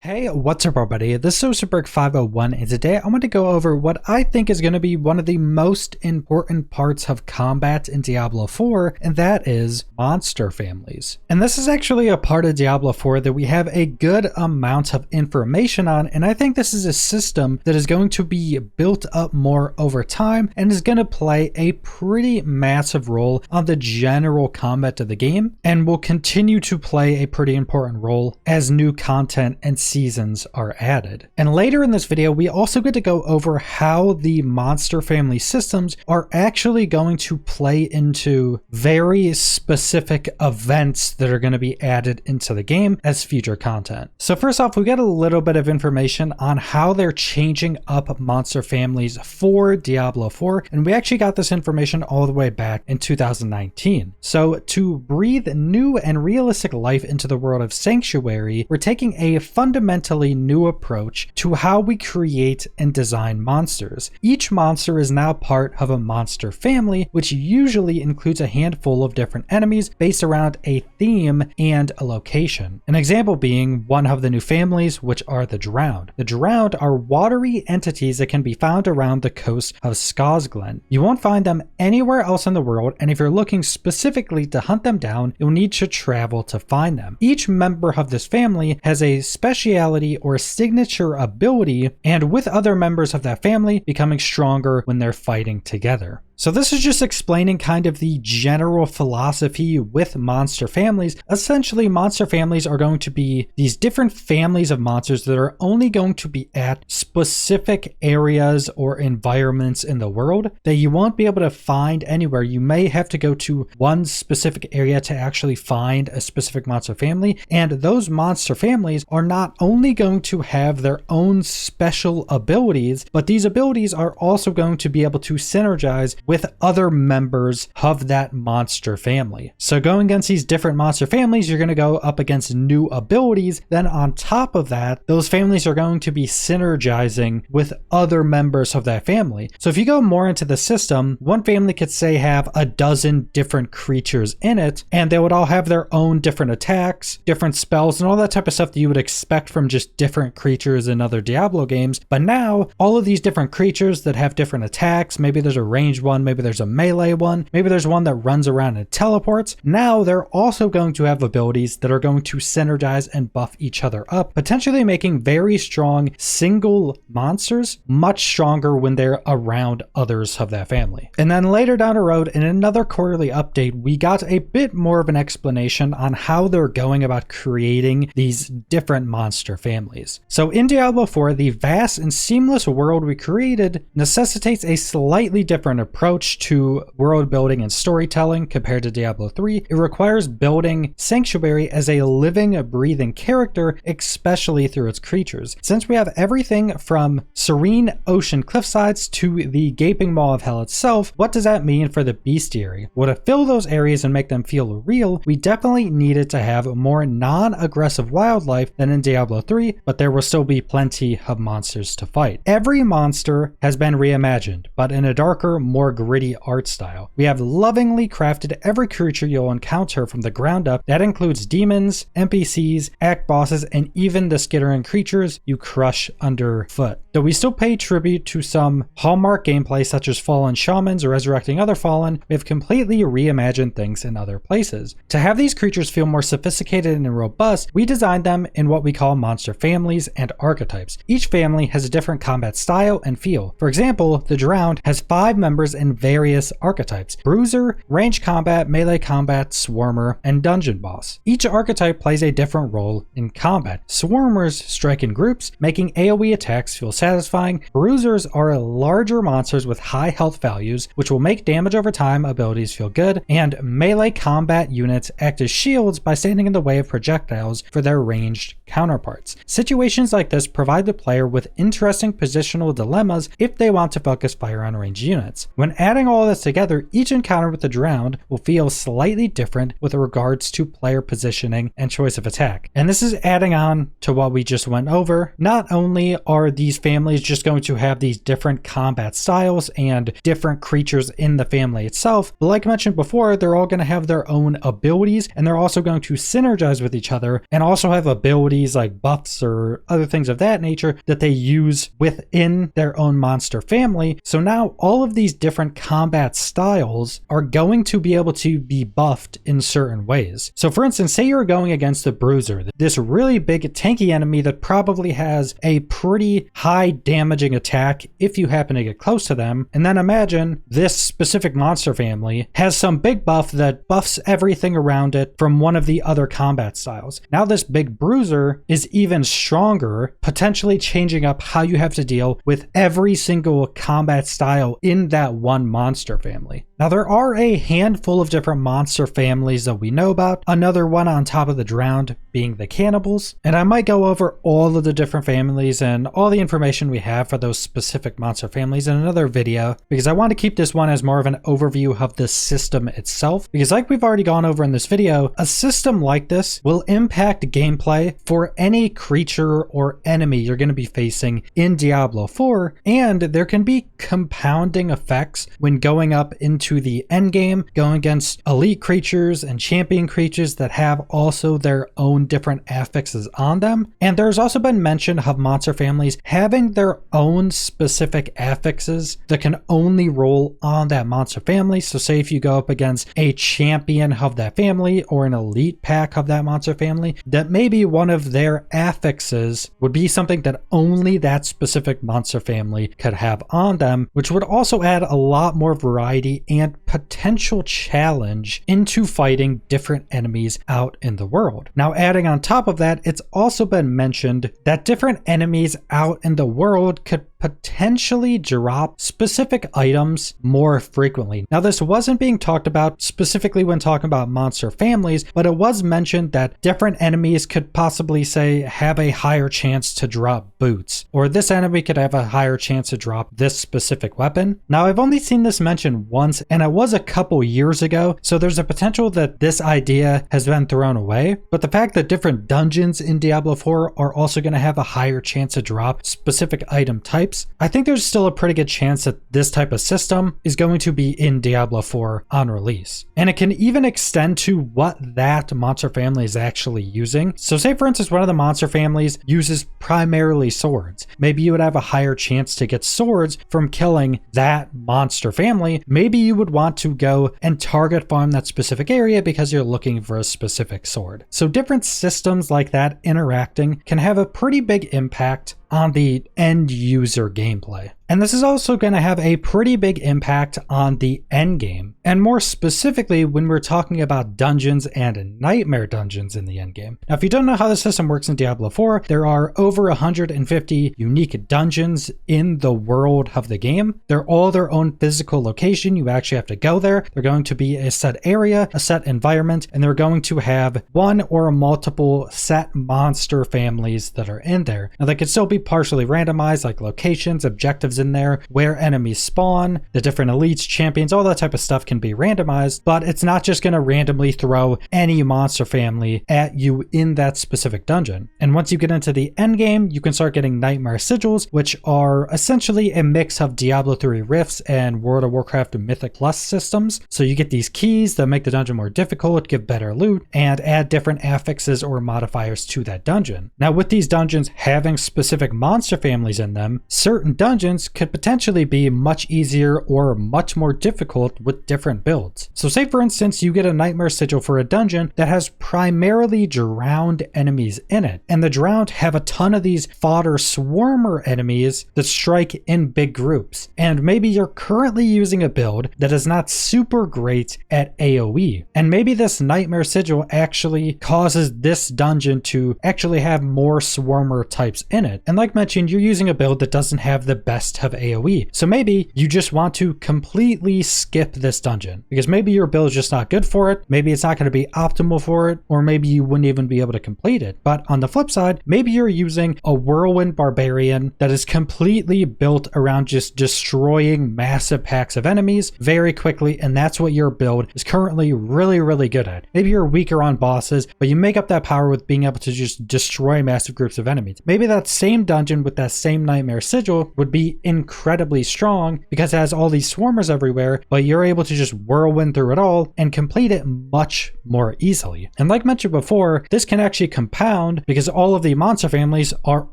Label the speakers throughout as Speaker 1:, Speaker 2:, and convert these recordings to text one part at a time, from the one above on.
Speaker 1: Hey, what's up everybody? This is Superberg501 and today I want to go over what I think is going to be one of the most important parts of combat in Diablo 4, and that is monster families. And this is actually a part of Diablo 4 that we have a good amount of information on, and I think this is a system that is going to be built up more over time and is going to play a pretty massive role on the general combat of the game, and will continue to play a pretty important role as new content and seasons are added. And later in this video, we also get to go over how the monster family systems are actually going to play into very specific events that are going to be added into the game as future content. So first off, we get a little bit of information on how they're changing up monster families for Diablo 4, and we actually got this information all the way back in 2019. So to breathe new and realistic life into the world of Sanctuary, we're taking a fundamentally new approach to how we create and design monsters. Each monster is now part of a monster family, which usually includes a handful of different enemies based around a theme and a location. An example being one of the new families, which are the Drowned. The Drowned are watery entities that can be found around the coast of Skosglen. You won't find them anywhere else in the world, and if you're looking specifically to hunt them down, you'll need to travel to find them. Each member of this family has a speciality or signature ability, and with other members of that family becoming stronger when they're fighting together. So this is just explaining kind of the general philosophy with monster families. Essentially, monster families are going to be these different families of monsters that are only going to be at specific areas or environments in the world that you won't be able to find anywhere. You may have to go to one specific area to actually find a specific monster family, and those monster families are not only going to have their own special abilities, but these abilities are also going to be able to synergize with other members of that monster family. So going against these different monster families, you're going to go up against new abilities. Then on top of that, those families are going to be synergizing with other members of that family. So if you go more into the system, one family could say have a dozen different creatures in it, and they would all have their own different attacks, different spells, and all that type of stuff that you would expect from just different creatures in other Diablo games. But now all of these different creatures that have different attacks, maybe there's a ranged one, maybe there's a melee one, maybe there's one that runs around and teleports. Now they're also going to have abilities that are going to synergize and buff each other up, potentially making very strong single monsters much stronger when they're around others of that family. And then later down the road in another quarterly update, we got a bit more of an explanation on how they're going about creating these different monster families. So in Diablo 4, the vast and seamless world we created necessitates a slightly different approach to world building and storytelling compared to Diablo 3. It requires building Sanctuary as a living, breathing character, especially through its creatures. Since we have everything from serene ocean cliffsides to the gaping maw of hell itself, what does that mean for the bestiary? Well, to fill those areas and make them feel real, we definitely needed to have more non-aggressive wildlife than in Diablo 3, but there will still be plenty of monsters to fight. Every monster has been reimagined, but in a darker, more gritty art style. We have lovingly crafted every creature you'll encounter from the ground up. That includes demons, NPCs, act bosses, and even the skittering creatures you crush underfoot. Though we still pay tribute to some hallmark gameplay such as fallen shamans or resurrecting other fallen, we have completely reimagined things in other places. To have these creatures feel more sophisticated and robust, we designed them in what we call monster families and archetypes. Each family has a different combat style and feel. For example, the Drowned has 5 members in various archetypes: Bruiser, Range Combat, Melee Combat, Swarmer, and Dungeon Boss. Each archetype plays a different role in combat. Swarmers strike in groups, making AoE attacks feel satisfying. Bruisers are larger monsters with high health values, which will make damage over time abilities feel good, and melee combat units act as shields by standing in the way of projectiles for their ranged counterparts. Situations like this provide the player with interesting positional dilemmas if they want to focus fire on ranged units. When adding all this together, each encounter with the Drowned will feel slightly different with regards to player positioning and choice of attack. And this is adding on to what we just went over. Not only are these families just going to have these different combat styles and different creatures in the family itself, but like I mentioned before, they're all going to have their own abilities, and they're also going to synergize with each other and also have abilities like buffs or other things of that nature that they use within their own monster family. So now all of these different combat styles are going to be able to be buffed in certain ways. So for instance, say you're going against the Bruiser, this really big tanky enemy that probably has a pretty high damaging attack if you happen to get close to them. And then imagine this specific monster family has some big buff that buffs everything around it from one of the other combat styles. Now this big Bruiser is even stronger, potentially changing up how you have to deal with every single combat style in that one monster family. Now there are a handful of different monster families that we know about, another one on top of the Drowned being the Cannibals, and I might go over all of the different families and all the information we have for those specific monster families in another video, because I want to keep this one as more of an overview of the system itself, because like we've already gone over in this video, a system like this will impact gameplay for any creature or enemy you're going to be facing in Diablo 4, and there can be compounding effects when going up into the end game, going against elite creatures and champion creatures that have also their own different affixes on them. And there's also been mention of monster families having their own specific affixes that can only roll on that monster family. So say if you go up against a champion of that family or an elite pack of that monster family, that maybe one of their affixes would be something that only that specific monster family could have on them, which would also add a lot more variety and potential challenge into fighting different enemies out in the world. Now, adding on top of that, it's also been mentioned that different enemies out in the world could potentially drop specific items more frequently. Now, this wasn't being talked about specifically when talking about monster families, but it was mentioned that different enemies could possibly, say, have a higher chance to drop boots, or this enemy could have a higher chance to drop this specific weapon. Now, I've only seen this mentioned once, and it was a couple years ago, so there's a potential that this idea has been thrown away, but the fact that different dungeons in Diablo 4 are also going to have a higher chance to drop specific item types, I think there's still a pretty good chance that this type of system is going to be in Diablo 4 on release. And it can even extend to what that monster family is actually using. So say for instance, one of the monster families uses primarily swords. Maybe you would have a higher chance to get swords from killing that monster family. Maybe you would want to go and target farm that specific area because you're looking for a specific sword. So different systems like that interacting can have a pretty big impact on the end user gameplay. And this is also going to have a pretty big impact on the end game, and more specifically when we're talking about dungeons and nightmare dungeons in the end game. Now, if you don't know how the system works in Diablo 4, there are over 150 unique dungeons in the world of the game. They're all their own physical location. You actually have to go there. They're going to be a set area, a set environment, and they're going to have one or multiple set monster families that are in there. Now, they could still be partially randomized, like locations, objectives in there, where enemies spawn, the different elites, champions, all that type of stuff can be randomized, but it's not just going to randomly throw any monster family at you in that specific dungeon. And once you get into the end game, you can start getting nightmare sigils, which are essentially a mix of Diablo 3 Rifts and World of Warcraft Mythic Plus systems. So you get these keys that make the dungeon more difficult, give better loot, and add different affixes or modifiers to that dungeon. Now, with these dungeons having specific monster families in them, certain dungeons could potentially be much easier or much more difficult with different builds. So say for instance, you get a nightmare sigil for a dungeon that has primarily drowned enemies in it, and the drowned have a ton of these fodder swarmer enemies that strike in big groups. And maybe you're currently using a build that is not super great at AoE, and maybe this nightmare sigil actually causes this dungeon to actually have more swarmer types in it. And like mentioned, you're using a build that doesn't have the best must have AoE. So maybe you just want to completely skip this dungeon because maybe your build is just not good for it. Maybe it's not going to be optimal for it, or maybe you wouldn't even be able to complete it. But on the flip side, maybe you're using a whirlwind barbarian that is completely built around just destroying massive packs of enemies very quickly, and that's what your build is currently really, really good at. Maybe you're weaker on bosses, but you make up that power with being able to just destroy massive groups of enemies. Maybe that same dungeon with that same nightmare sigil would be incredibly strong because it has all these swarmers everywhere, but you're able to just whirlwind through it all and complete it much more easily. And like mentioned before, this can actually compound because all of the monster families are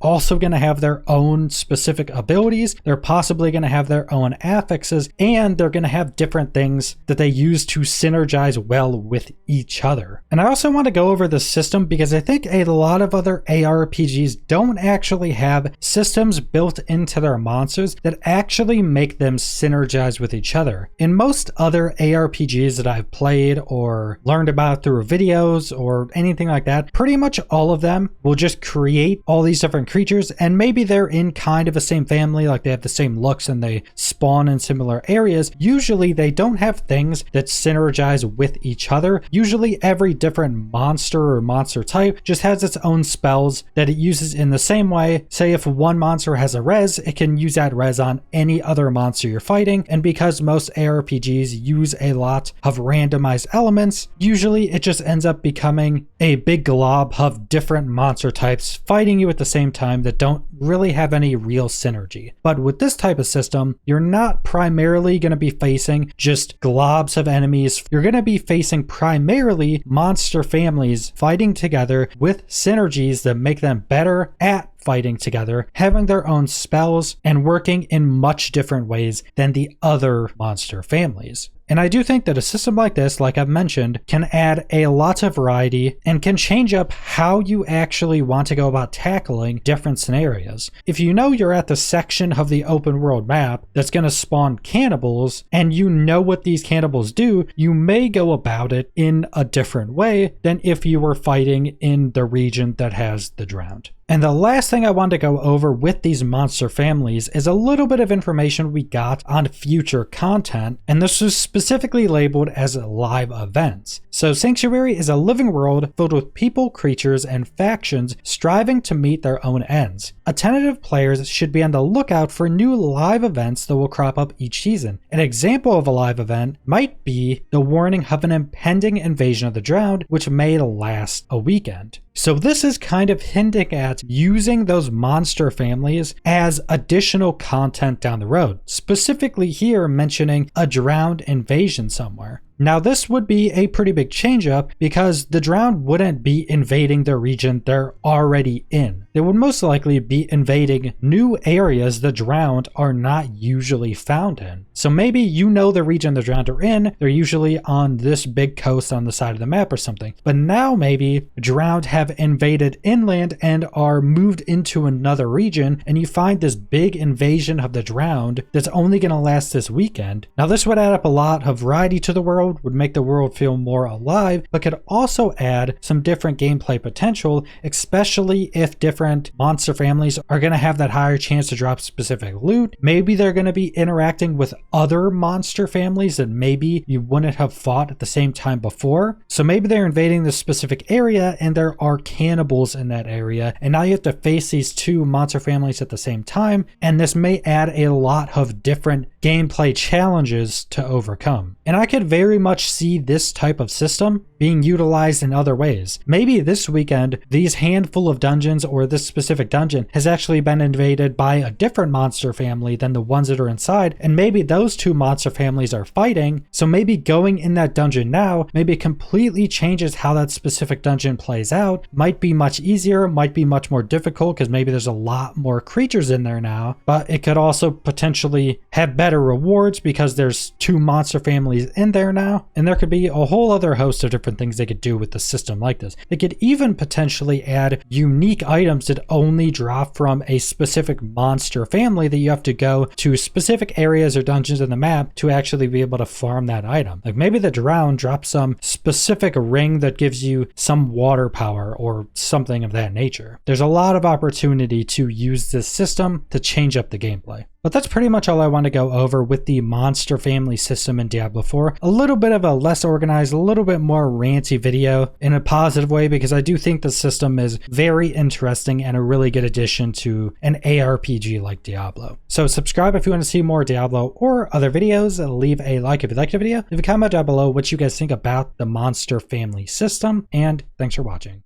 Speaker 1: also going to have their own specific abilities. They're possibly going to have their own affixes, and they're going to have different things that they use to synergize well with each other. And I also want to go over the system because I think a lot of other ARPGs don't actually have systems built into their monsters that actually make them synergize with each other. In most other ARPGs that I've played or learned about through videos or anything like that, pretty much all of them will just create all these different creatures, and maybe they're in kind of the same family, like they have the same looks and they spawn in similar areas. Usually they don't have things that synergize with each other. Usually every different monster or monster type just has its own spells that it uses in the same way. Say if one monster has a res, it can use that res on any other monster you're fighting, and because most ARPGs use a lot of randomized elements, usually it just ends up becoming a big glob of different monster types fighting you at the same time that don't really have any real synergy. But with this type of system, you're not primarily going to be facing just globs of enemies. You're going to be facing primarily monster families fighting together with synergies that make them better at fighting together, having their own spells, and working in much different ways than the other monster families. And I do think that a system like this, like I've mentioned, can add a lot of variety and can change up how you actually want to go about tackling different scenarios. If you know you're at the section of the open world map that's going to spawn cannibals, and you know what these cannibals do, you may go about it in a different way than if you were fighting in the region that has the drowned. And the last thing I want to go over with these monster families is a little bit of information we got on future content, and this was specifically labeled as live events. So Sanctuary is a living world filled with people, creatures, and factions striving to meet their own ends. Attentive players should be on the lookout for new live events that will crop up each season. An example of a live event might be the warning of an impending invasion of the drowned, which may last a weekend. So this is kind of hinting at using those monster families as additional content down the road, specifically here mentioning a drowned invasion somewhere. Now this would be a pretty big change up because the drowned wouldn't be invading the region they're already in. They would most likely be invading new areas the drowned are not usually found in. So maybe you know the region the drowned are in, they're usually on this big coast on the side of the map or something. But now maybe drowned have invaded inland and are moved into another region, and you find this big invasion of the drowned that's only going to last this weekend. Now this would add up a lot of variety to the world, would make the world feel more alive, but could also add some different gameplay potential, especially if different monster families are going to have that higher chance to drop specific loot. Maybe they're going to be interacting with other monster families that maybe you wouldn't have fought at the same time before. So maybe they're invading this specific area and there are cannibals in that area, and now you have to face these two monster families at the same time, and this may add a lot of different gameplay challenges to overcome. And I could very much see this type of system being utilized in other ways. Maybe this weekend, these handful of dungeons or this specific dungeon has actually been invaded by a different monster family than the ones that are inside, and maybe those two monster families are fighting. So maybe going in that dungeon now maybe completely changes how that specific dungeon plays out. Might be much easier, might be much more difficult because maybe there's a lot more creatures in there now, but it could also potentially have better rewards because there's two monster families in there now, and there could be a whole other host of different things they could do with the system like this. They could even potentially add unique items that only drop from a specific monster family that you have to go to specific areas or dungeons in the map to actually be able to farm that item. Like maybe the drown drops some specific ring that gives you some water power or something of that nature. There's a lot of opportunity to use this system to change up the gameplay. But that's pretty much all I want to go over with the monster family system in Diablo 4. A little bit of a less organized, a little bit more ranty video in a positive way, because I do think the system is very interesting and a really good addition to an ARPG like Diablo. So subscribe if you want to see more Diablo or other videos. Leave a like if you liked the video. Leave a comment down below what you guys think about the monster family system, and thanks for watching.